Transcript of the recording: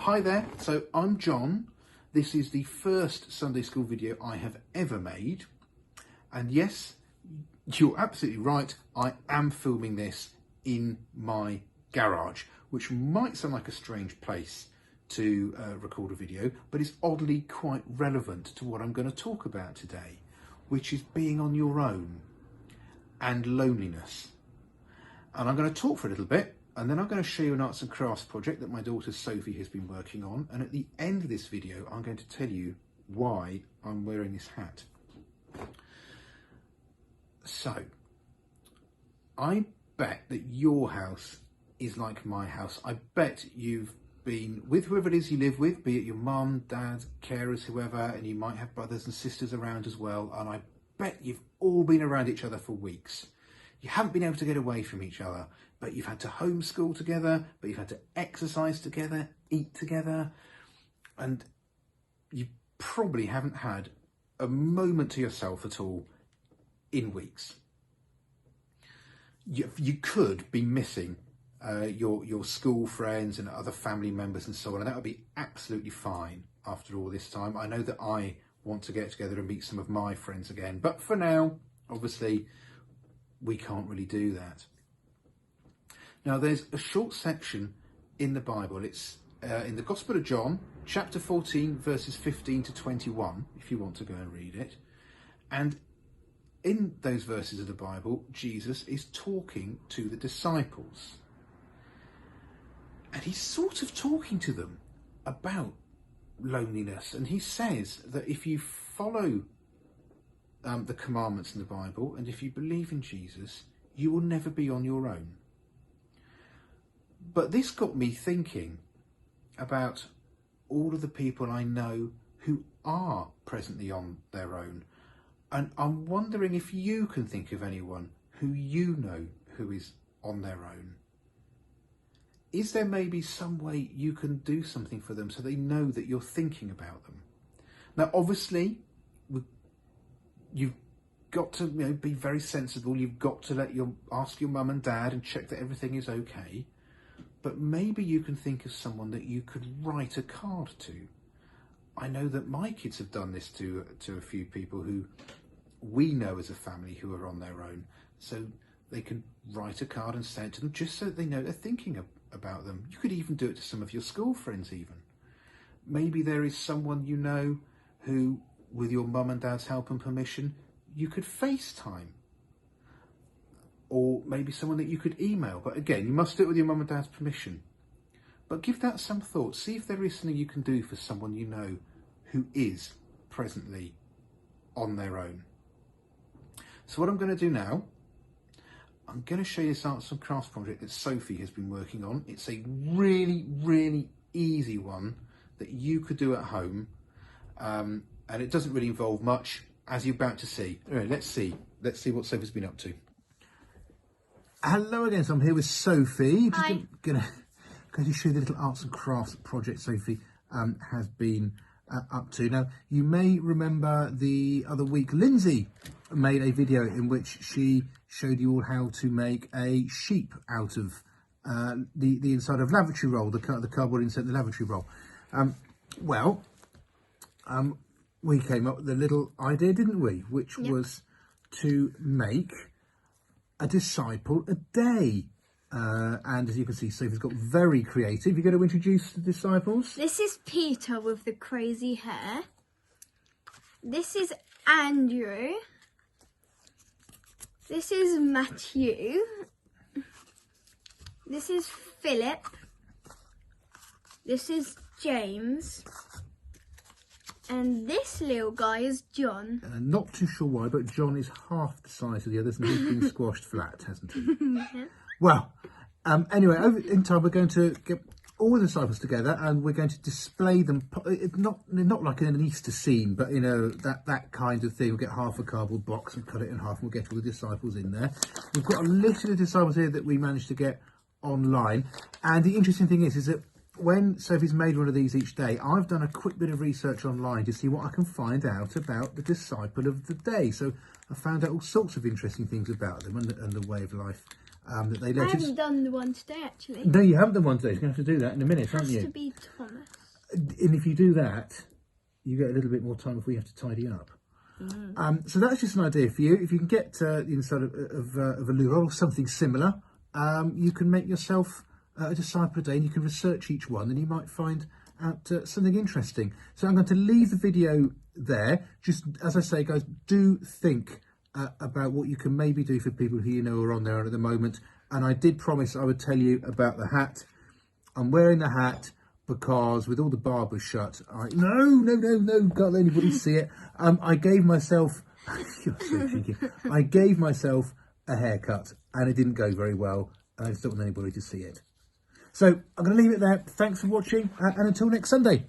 Hi there, so I'm John. This is the first Sunday school video I have ever made. And yes, you're absolutely right, I am filming this in my garage, which might sound like a strange place to record a video, but it's oddly quite relevant to what I'm going to talk about today, which is being on your own and loneliness. And I'm going to talk for a little bit, and then I'm going to show you an arts and crafts project that my daughter Sophie has been working on. And at the end of this video, I'm going to tell you why I'm wearing this hat. So, I bet that your house is like my house. I bet you've been with whoever it is you live with, be it your mum, dad, carers, whoever, and you might have brothers and sisters around as well. And I bet you've all been around each other for weeks. You haven't been able to get away from each other, but you've had to homeschool together, but you've had to exercise together, eat together, and you probably haven't had a moment to yourself at all in weeks. You could be missing your school friends and other family members and so on, and that would be absolutely fine after all this time. I know that I want to get together and meet some of my friends again, but for now, obviously, we can't really do that. Now, there's a short section in the Bible. It's in the Gospel of John, chapter 14, verses 15 to 21, if you want to go and read it. And in those verses of the Bible, Jesus is talking to the disciples. And he's sort of talking to them about loneliness. And he says that if you follow the commandments in the Bible, and if you believe in Jesus, you will never be on your own. But this got me thinking about all of the people I know who are presently on their own. And I'm wondering if you can think of anyone who you know who is on their own. Is there maybe some way you can do something for them so they know that you're thinking about them? Now, obviously, you've got to be very sensible. You've got to ask your mum and dad and check that everything is okay. But maybe you can think of someone that you could write a card to. I know that my kids have done this to a few people who we know as a family who are on their own. So they can write a card and send it to them just so that they know they're thinking about them. You could even do it to some of your school friends even. Maybe there is someone you know who, with your mum and dad's help and permission, you could FaceTime. Or maybe someone that you could email. But again, you must do it with your mum and dad's permission. But give that some thought. See if there is something you can do for someone you know who is presently on their own. So what I'm going to do now, I'm going to show you this arts and crafts project that Sophie has been working on. It's a really, really easy one that you could do at home. And it doesn't really involve much, as you're about to see. Anyway, let's see what Sophie's been up to. Hello again, so I'm here with Sophie. Hi. Just going to show you the little arts and crafts project Sophie has been up to. Now, you may remember the other week, Lindsay made a video in which she showed you all how to make a sheep out of the inside of lavatory roll, the cardboard inside the lavatory roll. We came up with a little idea, didn't we? Which was to make a disciple a day. And as you can see, Sophie's got very creative. You're going to introduce the disciples? This is Peter with the crazy hair. This is Andrew. This is Matthew. This is Philip. This is James. And this little guy is John. Not too sure why, but John is half the size of the others and he's been squashed flat, hasn't he? Yeah. Well, anyway, in time we're going to get all the disciples together and we're going to display them, not like in an Easter scene, but that kind of thing. We'll get half a cardboard box and cut it in half and we'll get all the disciples in there. We've got a list of the disciples here that we managed to get online. And the interesting thing is that when Sophie's made one of these each day, I've done a quick bit of research online to see what I can find out about the disciple of the day. So I found out all sorts of interesting things about them and the way of life that they led. I haven't done the one today, actually. No, you haven't done one today. You're going to have to do that in a minute, aren't you? It has to be Thomas. And if you do that, you get a little bit more time before you have to tidy up. So that's just an idea for you. If you can get the inside of a loo roll or something similar, you can make yourself a disciple a day, and you can research each one, and you might find out something interesting. So I'm going to leave the video there. Just as I say, guys, do think about what you can maybe do for people who you know are on there at the moment. And I did promise I would tell you about the hat. I'm wearing the hat because with all the barbers shut, no, can't let anybody see it. I gave myself, I gave myself a haircut, and it didn't go very well, and I just don't want anybody to see it. So I'm going to leave it there. Thanks for watching, and until next Sunday.